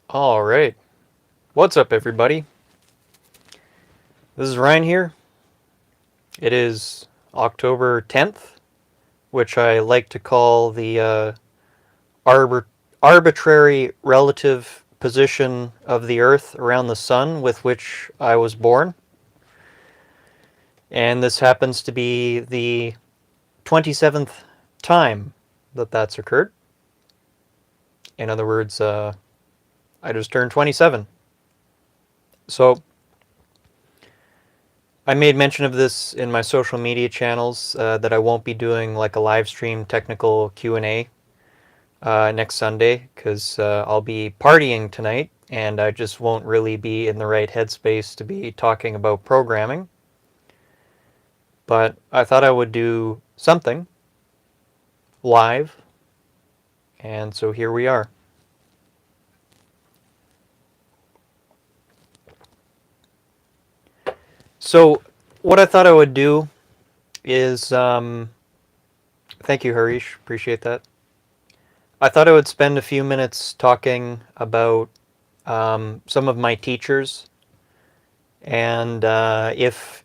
All right. What's up, everybody? This is Ryan here. It is October 10th, which I like to call the arbit- arbitrary relative position of the Earth around the Sun with which I was born. And this happens to be the 27th time that that's occurred. In other words, I just turned 27. So I made mention of this in my social media channels that I won't be doing like a live stream technical Q&A next Sunday because I'll be partying tonight and I just won't really be in the right headspace to be talking about programming. But I thought I would do something live, and so here we are. So what I thought I would do is, thank you, Harish, appreciate that. I thought I would spend a few minutes talking about some of my teachers, and if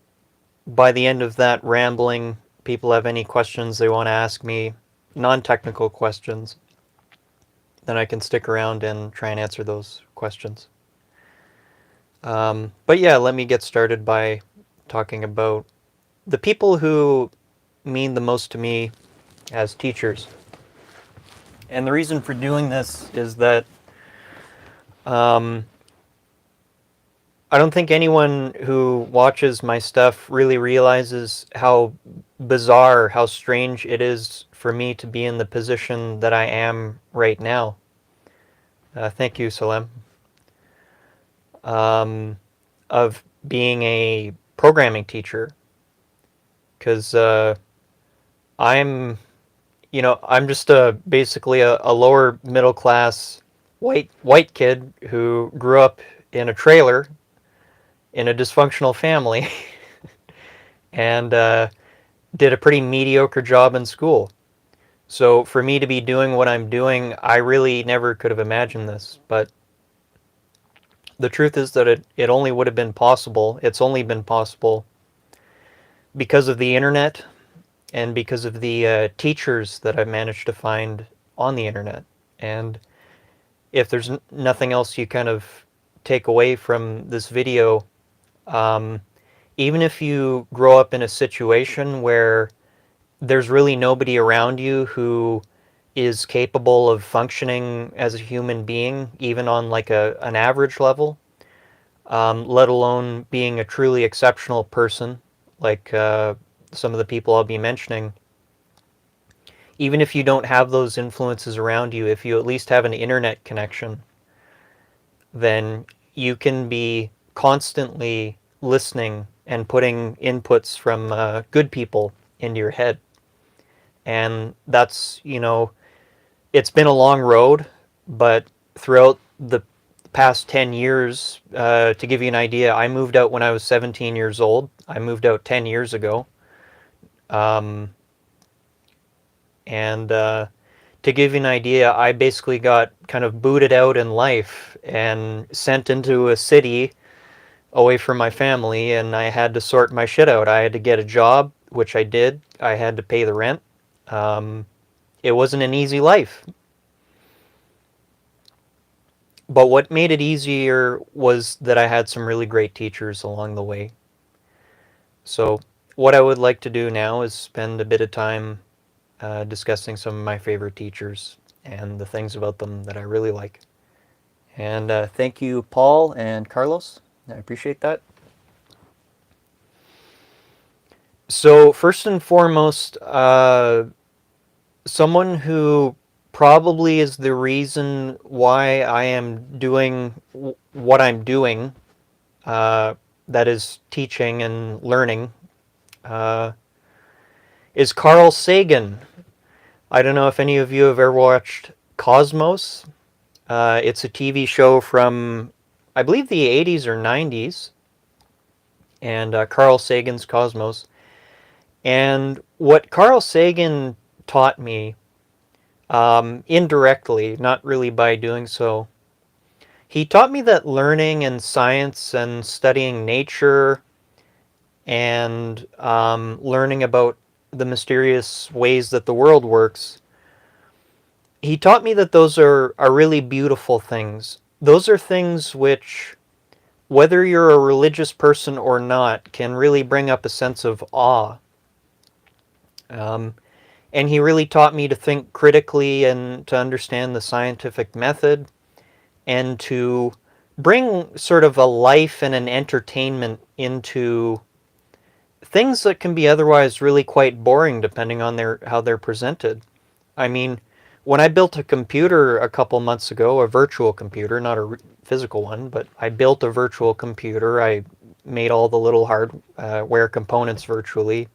by the end of that rambling people have any questions they want to ask me, non-technical questions, then I can stick around and try and answer those questions. But yeah, let me get started by talking about the people who mean the most to me as teachers. And the reason for doing this is that um, I don't think anyone who watches my stuff really realizes how bizarre, how strange it is for me to be in the position that I am right now. Thank you, Salem. Of being a programming teacher, because I'm, I'm just basically a lower middle class white kid who grew up in a trailer in a dysfunctional family and did a pretty mediocre job in school. So for me to be doing what I'm doing, I really never could have imagined this. But the truth is that it only would have been possible. It's only been possible because of the internet and because of the teachers that I've managed to find on the internet. And if there's nothing else you kind of take away from this video, um, even if you grow up in a situation where there's really nobody around you who is capable of functioning as a human being, even on like an average level, let alone being a truly exceptional person, like some of the people I'll be mentioning. Even if you don't have those influences around you, if you at least have an internet connection, then you can be constantly listening and putting inputs from good people into your head. And that's, it's been a long road, but throughout the past 10 years, to give you an idea, I moved out when I was 17 years old. I moved out 10 years ago. Um, and to give you an idea, I basically got kind of booted out in life and sent into a city away from my family, and I had to sort my shit out. I had to get a job, which I did. I had to pay the rent. Um, it wasn't an easy life. But what made it easier was that I had some really great teachers along the way. So what I would like to do now is spend a bit of time discussing some of my favorite teachers and the things about them that I really like. And thank you, Paul and Carlos. I appreciate that. So first and foremost, someone who probably is the reason why I am doing what I'm doing, that is teaching and learning, uh, is Carl Sagan. I don't know if any of you have ever watched Cosmos. It's a TV show from, I believe, the 80s or 90s, and Carl Sagan's Cosmos. And what Carl Sagan taught me, indirectly, not really by doing so, He taught me that learning and science and studying nature and learning about the mysterious ways that the world works, he taught me that those are really beautiful things. Those are things which, whether you're a religious person or not, can really bring up a sense of awe. Um, and he really taught me to think critically and to understand the scientific method and to bring sort of a life and an entertainment into things that can be otherwise really quite boring depending on how they're presented. I mean, when I built a computer a couple months ago, a virtual computer, not a physical one, but I built a virtual computer. I made all the little hardware components virtually,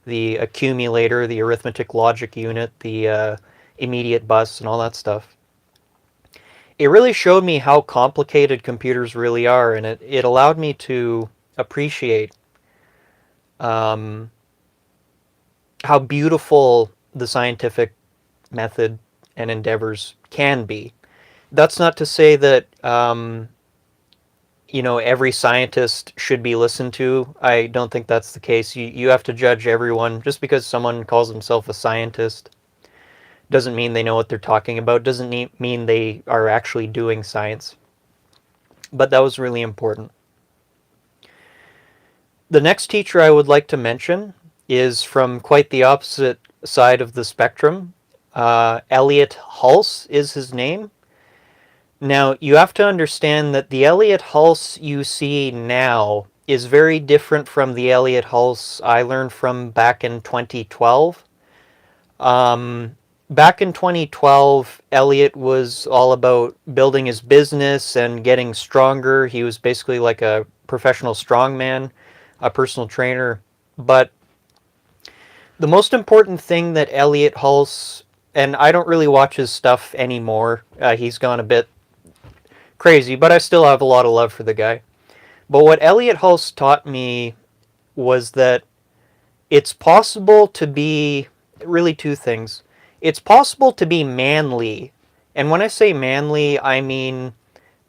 the accumulator, the arithmetic logic unit, the immediate bus, and all that stuff. It really showed me how complicated computers really are, and it allowed me to appreciate um, how beautiful the scientific method and endeavors can be. That's not to say that every scientist should be listened to. I don't think that's the case. You have to judge everyone. Just because someone calls himself a scientist doesn't mean they know what they're talking about. Doesn't mean they are actually doing science. But that was really important. The next teacher I would like to mention is from quite the opposite side of the spectrum. Elliot Hulse is his name. Now, you have to understand that the Elliot Hulse you see now is very different from the Elliot Hulse I learned from back in 2012. Back in 2012, Elliot was all about building his business and getting stronger. He was basically like a professional strongman, a personal trainer. But the most important thing that Elliot Hulse, and I don't really watch his stuff anymore. He's gone a bit crazy, but I still have a lot of love for the guy. But what Elliot Hulse taught me was that it's possible to be really two things. It's possible to be manly. And when I say manly, I mean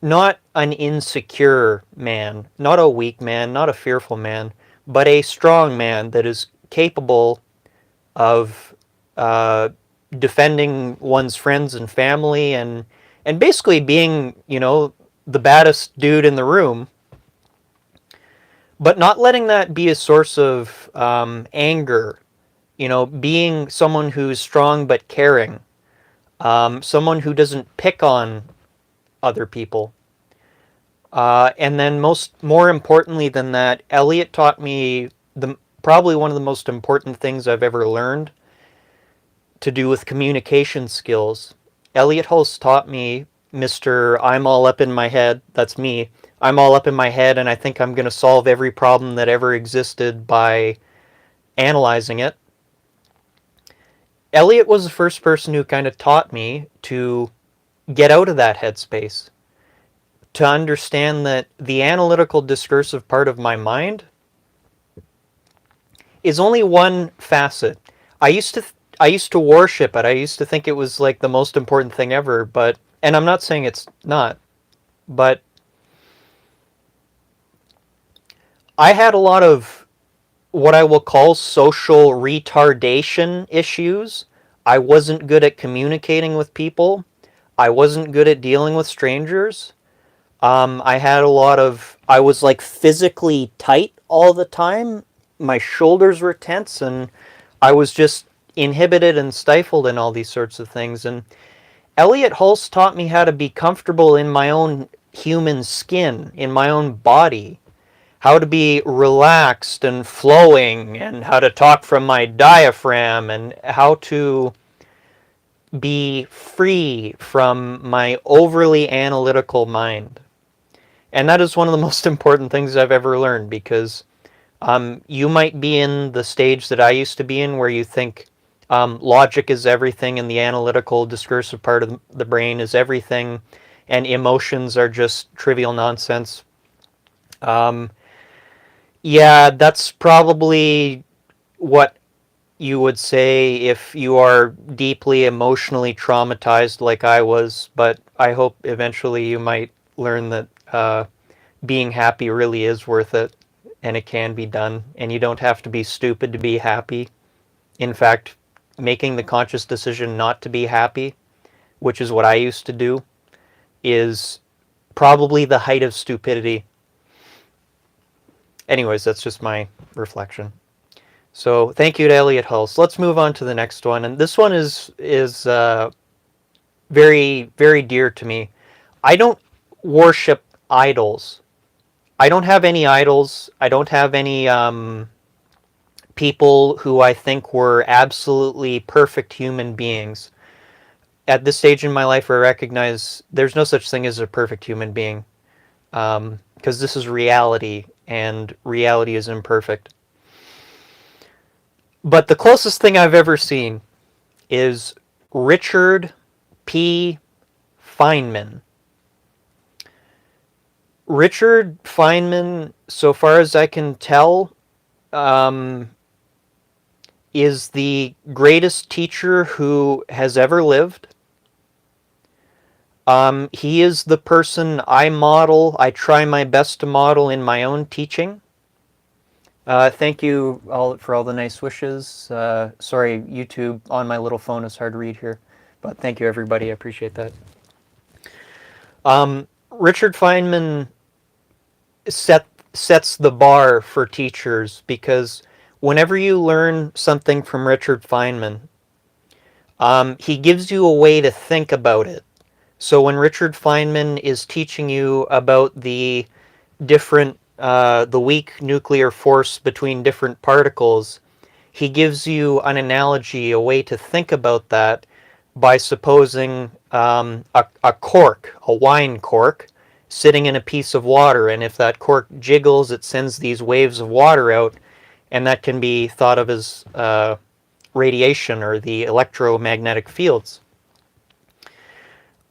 not an insecure man, not a weak man, not a fearful man, but a strong man that is capable of defending one's friends and family and basically being, the baddest dude in the room, but not letting that be a source of anger. Being someone who's strong but caring, someone who doesn't pick on other people. And then more importantly than that, Elliot taught me probably one of the most important things I've ever learned to do with communication skills. Elliot Hulse taught me, Mr. I'm all up in my head, that's me, I'm all up in my head and I think I'm going to solve every problem that ever existed by analyzing it. Elliot was the first person who kind of taught me to get out of that headspace, to understand that the analytical discursive part of my mind is only one facet. I used to worship it. I used to think it was like the most important thing ever, and I'm not saying it's not, but I had a lot of what I will call social retardation issues. I wasn't good at communicating with people. I wasn't good at dealing with strangers. I was like physically tight all the time. My shoulders were tense and I was just inhibited and stifled in all these sorts of things. And Elliot Hulse taught me how to be comfortable in my own human skin, in my own body, how to be relaxed and flowing, and how to talk from my diaphragm, and how to be free from my overly analytical mind. And that is one of the most important things I've ever learned, because you might be in the stage that I used to be in where you think logic is everything and the analytical discursive part of the brain is everything and emotions are just trivial nonsense. Yeah, that's probably what you would say if you are deeply emotionally traumatized like I was, but I hope eventually you might learn that being happy really is worth it, and it can be done, and you don't have to be stupid to be happy. In fact, making the conscious decision not to be happy, which is what I used to do, is probably the height of stupidity. Anyways, that's just my reflection. So thank you to Elliot Hulse. Let's move on to the next one, and this one is very very dear to me. I don't worship idols. I don't have any idols. I don't have any people who I think were absolutely perfect human beings. At this stage in my life, I recognize there's no such thing as a perfect human being, because this is reality, and reality is imperfect. But the closest thing I've ever seen is Richard P. Feynman. Richard Feynman, so far as I can tell, is the greatest teacher who has ever lived. He is the person I try my best to model in my own teaching. Thank you all for all the nice wishes. Sorry, YouTube on my little phone is hard to read here, but thank you everybody. I appreciate that. Richard Feynman sets the bar for teachers, because whenever you learn something from Richard Feynman, he gives you a way to think about it. So when Richard Feynman is teaching you about the weak nuclear force between different particles, he gives you an analogy, a way to think about that, by supposing a cork, a wine cork, sitting in a piece of water, and if that cork jiggles, it sends these waves of water out, and that can be thought of as radiation, or the electromagnetic fields.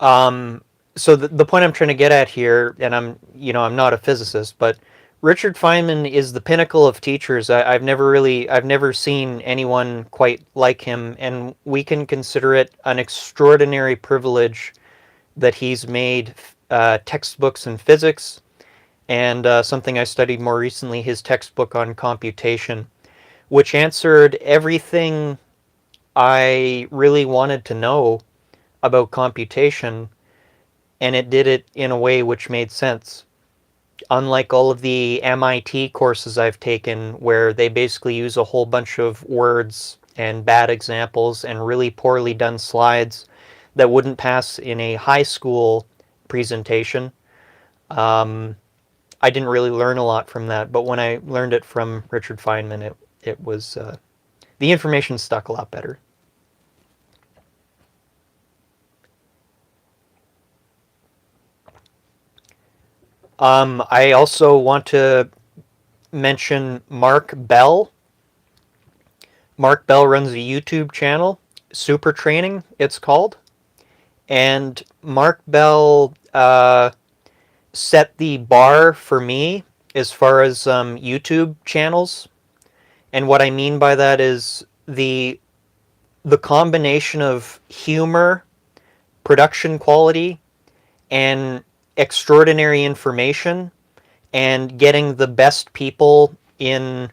So the point I'm trying to get at here, and I'm not a physicist, but Richard Feynman is the pinnacle of teachers. I've never seen anyone quite like him, and we can consider it an extraordinary privilege that he's made textbooks in physics, and something I studied more recently, his textbook on computation, which answered everything I really wanted to know about computation, and it did it in a way which made sense. Unlike all of the MIT courses I've taken, where they basically use a whole bunch of words and bad examples and really poorly done slides that wouldn't pass in a high school presentation, I didn't really learn a lot from that. But when I learned it from Richard Feynman, it was the information stuck a lot better. I also want to mention Mark Bell. Mark Bell runs a YouTube channel, Super Training, it's called. And Mark Bell set the bar for me as far as YouTube channels. And what I mean by that is the combination of humor, production quality, and extraordinary information, and getting the best people in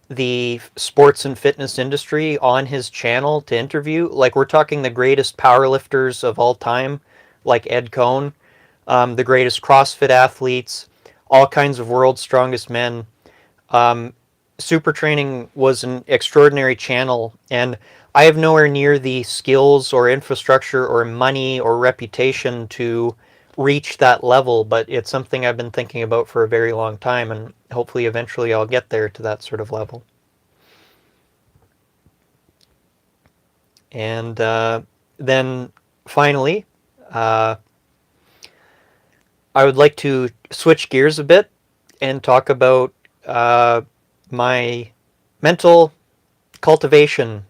the sports and fitness industry on his channel to interview. Like, we're talking the greatest powerlifters of all time, like Ed Cohn, the greatest CrossFit athletes, all kinds of world's strongest men. Super Training was an extraordinary channel, and I have nowhere near the skills or infrastructure or money or reputation to reach that level, but it's something I've been thinking about for a very long time, and hopefully eventually I'll get there to that sort of level. And then finally, I would like to switch gears a bit and talk about my mental cultivation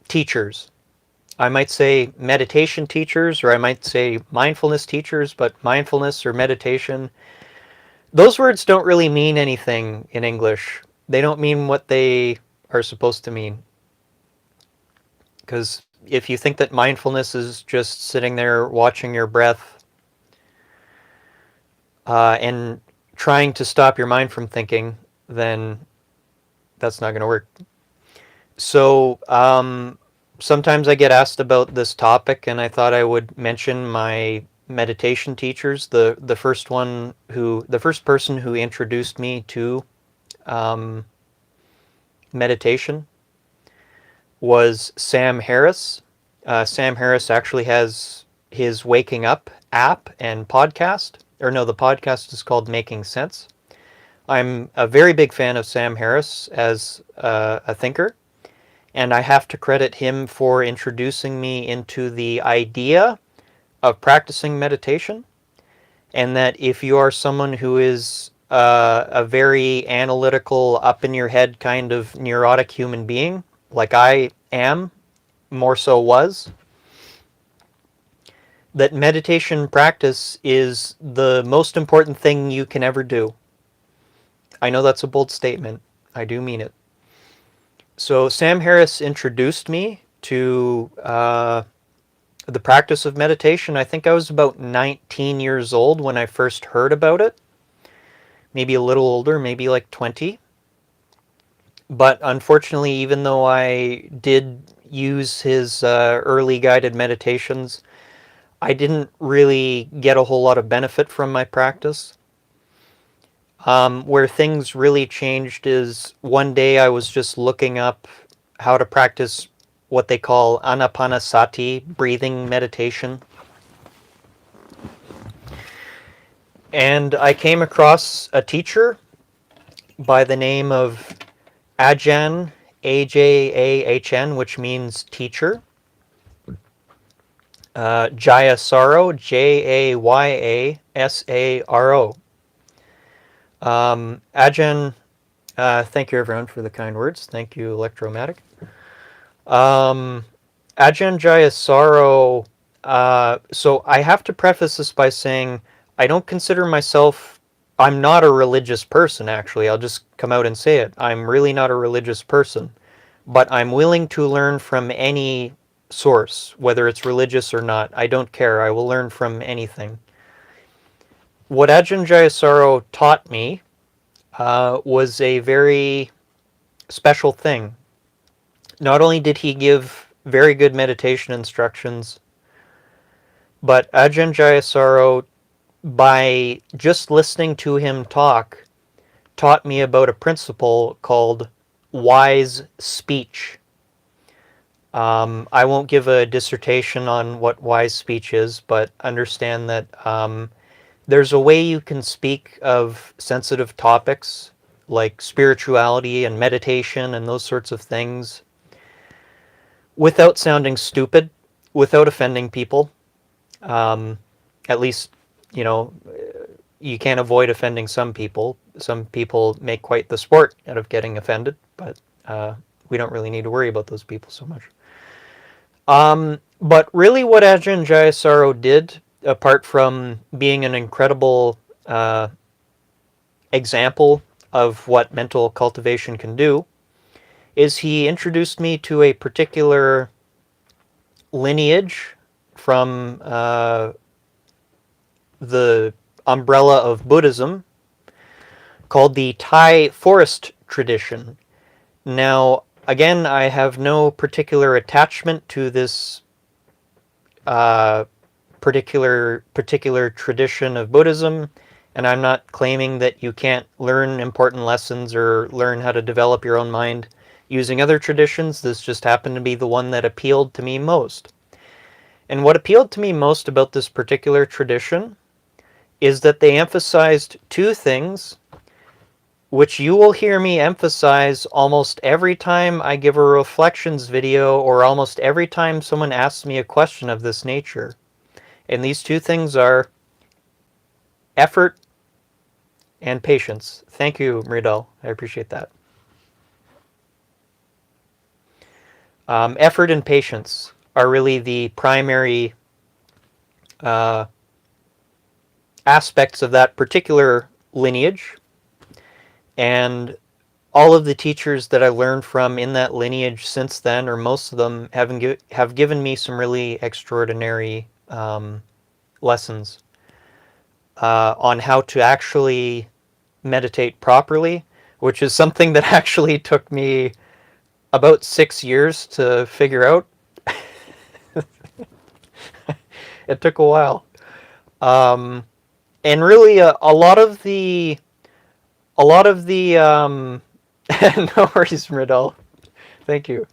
teachers. I might say meditation teachers, or I might say mindfulness teachers, but mindfulness or meditation, those words don't really mean anything in English. They don't mean what they are supposed to mean. Because if you think that mindfulness is just sitting there watching your breath, and trying to stop your mind from thinking, then that's not going to work. So sometimes I get asked about this topic, and I thought I would mention my meditation teachers. The first person who introduced me to um, meditation was Sam Harris. Sam Harris actually has his Waking Up app and podcast. Or no, the podcast is called Making Sense. I'm a very big fan of Sam Harris as a thinker, and I have to credit him for introducing me into the idea of practicing meditation, and that if you are someone who is a very analytical, up in your head kind of neurotic human being, like I am, more so was, that meditation practice is the most important thing you can ever do. I know that's a bold statement. I do mean it. So Sam Harris introduced me to the practice of meditation. I think I was about 19 years old when I first heard about it. Maybe a little older, maybe like 20. But unfortunately, even though I did use his early guided meditations, I didn't really get a whole lot of benefit from my practice. Where things really changed is one day I was just looking up how to practice what they call anapanasati, breathing meditation. And I came across a teacher by the name of Ajahn, Ajahn, which means teacher. Jayasaro, Jayasaro. Ajahn, thank you everyone for the kind words. Thank you, Electromatic. Ajanjayasaro, so I have to preface this by saying I don't consider myself, I'm not a religious person actually, I'll just come out and say it. I'm really not a religious person, but I'm willing to learn from any source, whether it's religious or not. I don't care, I will learn from anything. What Ajanjayasaro taught me was a very special thing. Not only did he give very good meditation instructions, but Ajanjayasaro, by just listening to him talk, taught me about a principle called wise speech. I won't give a dissertation on what wise speech is, but understand that there's a way you can speak of sensitive topics like spirituality and meditation and those sorts of things without sounding stupid, without offending people. At least, you know, you can't avoid offending some people. Some people make quite the sport out of getting offended, but we don't really need to worry about those people so much. But really what Ajanjayasaro did, apart from being an incredible example of what mental cultivation can do, is he introduced me to a particular lineage from the umbrella of Buddhism called the Thai forest tradition. Now, again, I have no particular attachment to this particular tradition of Buddhism, and I'm not claiming that you can't learn important lessons or learn how to develop your own mind using other traditions. This just happened to be the one that appealed to me most. And what appealed to me most about this particular tradition is that they emphasized two things, which you will hear me emphasize almost every time I give a reflections video or almost every time someone asks me a question of this nature. And these two things are effort and patience. Thank you, Mridal. I appreciate that. Effort and patience are really the primary aspects of that particular lineage. And all of the teachers that I learned from in that lineage since then, or most of them, have given me some really extraordinary lessons. on how to actually meditate properly, which is something that actually took me about 6 years to figure out. It took a while. And really, a lot of the no worries, Mridal. Thank you.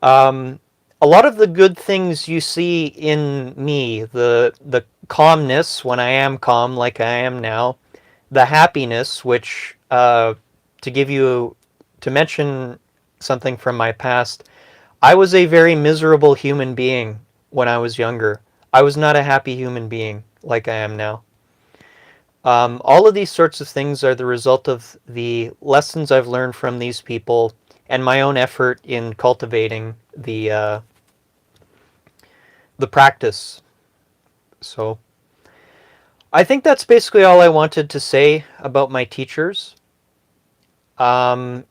Um, a lot of the good things you see in me, the calmness when I am calm, like I am now, the happiness, which to mention something from my past, I was a very miserable human being when I was younger. I was not a happy human being like I am now. All of these sorts of things are the result of the lessons I've learned from these people and my own effort in cultivating the practice. So I think that's basically all I wanted to say about my teachers. And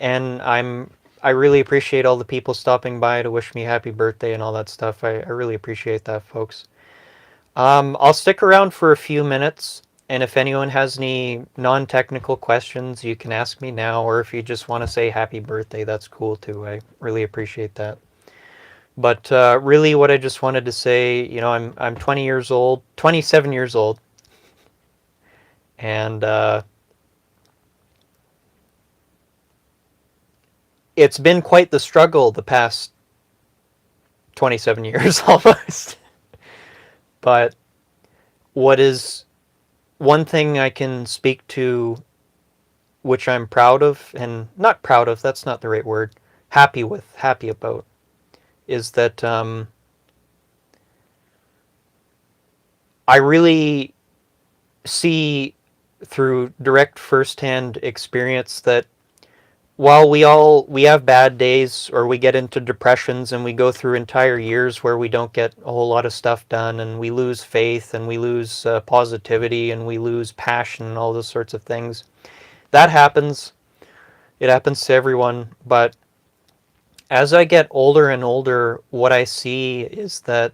I really appreciate all the people stopping by to wish me happy birthday and all that stuff. I really appreciate that, folks. I'll stick around for a few minutes, and if anyone has any non-technical questions, you can ask me now, or if you just want to say happy birthday, that's cool too. I really appreciate that. But really, what I just wanted to say, I'm 20 years old, 27 years old, and it's been quite the struggle the past 27 years almost. But what is one thing I can speak to, which I'm proud of, and not proud of, that's not the right word, happy about, is that I really see through direct firsthand experience that while we have bad days, or we get into depressions and we go through entire years where we don't get a whole lot of stuff done, and we lose faith, and we lose positivity, and we lose passion, and all those sorts of things, that happens. It happens to everyone. But as I get older and older, what I see is that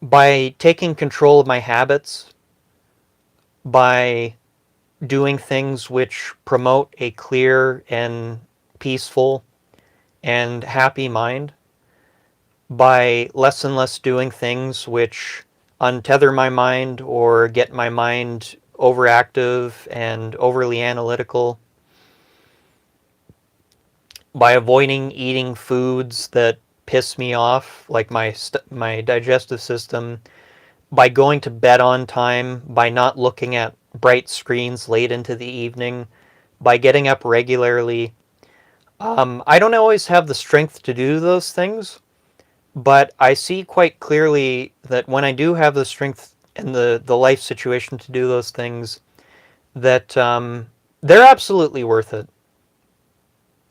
by taking control of my habits, by doing things which promote a clear and peaceful and happy mind, by less and less doing things which untether my mind or get my mind overactive and overly analytical, by avoiding eating foods that piss me off, like my digestive system, by going to bed on time, by not looking at bright screens late into the evening, by getting up regularly. I don't always have the strength to do those things, but I see quite clearly that when I do have the strength and the life situation to do those things, that they're absolutely worth it.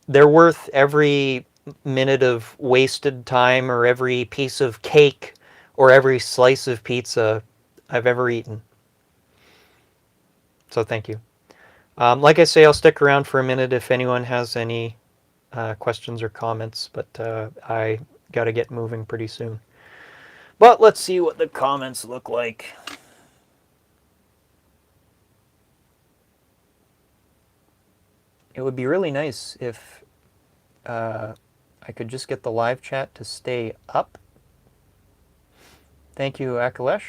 They're worth every minute of wasted time, or every piece of cake, or every slice of pizza I've ever eaten. So thank you. Like I say, I'll stick around for a minute if anyone has any questions or comments, but I got to get moving pretty soon. But let's see what the comments look like. It would be really nice if I could just get the live chat to stay up. Thank you, Akalesh.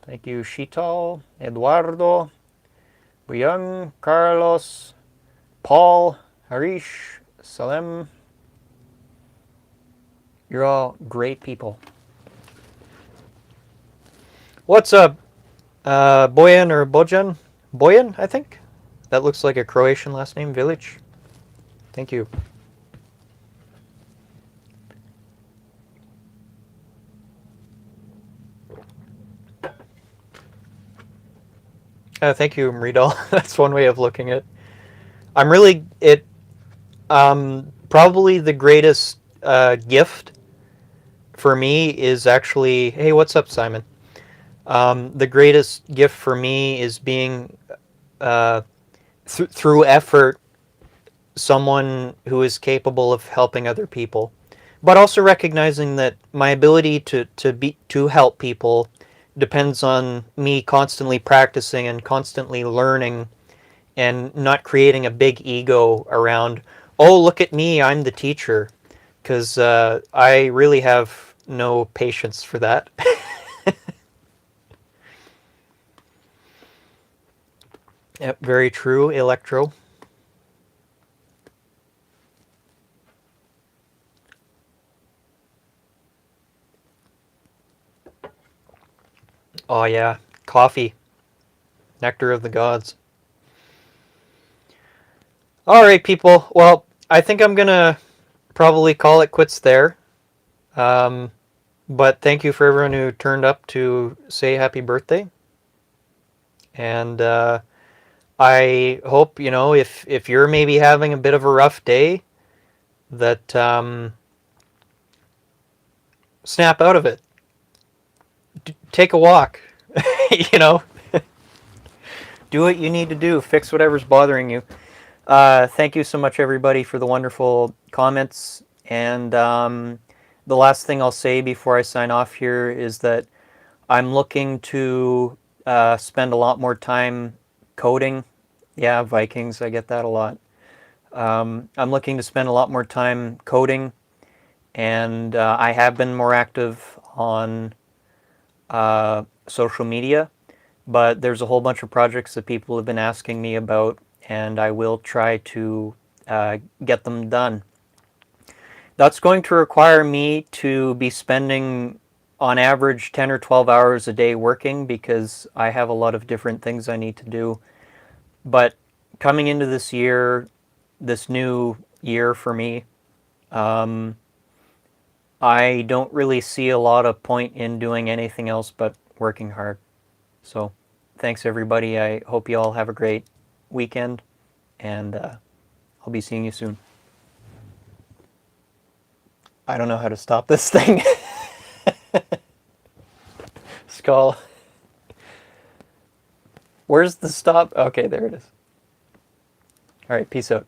Thank you, Shital, Eduardo, Buyang, Carlos, Paul, Harish, Salem. You're all great people. What's up, Boyan or Bojan? Boyan, I think? That looks like a Croatian last name, Village. Thank you. Thank you, Mridal. That's one way of looking at it. Probably the greatest gift for me is actually, hey, what's up, Simon? The greatest gift for me is being, through effort, someone who is capable of helping other people. but also recognizing that my ability to help people depends on me constantly practicing and constantly learning and not creating a big ego around, oh, look at me, I'm the teacher, because I really have no patience for that. Yep, very true, Electro. Oh yeah, coffee, nectar of the gods. All right, people. Well, I think I'm gonna probably call it quits there. Um, but thank you for everyone who turned up to say happy birthday. And I hope, if you're maybe having a bit of a rough day, that snap out of it. Take a walk. you know, do what you need to do. Fix whatever's bothering you. Thank you so much, everybody, for the wonderful comments. And the last thing I'll say before I sign off here is that I'm looking to spend a lot more time coding. Yeah, Vikings, I get that a lot. I'm looking to spend a lot more time coding, and I have been more active on social media, but there's a whole bunch of projects that people have been asking me about, and I will try to get them done. That's going to require me to be spending on average 10 or 12 hours a day working because I have a lot of different things I need to do. But coming into this year, this new year for me, um, I don't really see a lot of point in doing anything else but working hard. So thanks, everybody. I hope you all have a great weekend, and I'll be seeing you soon. I don't know how to stop this thing. Skull. Where's the stop? Okay, there it is. All right, peace out.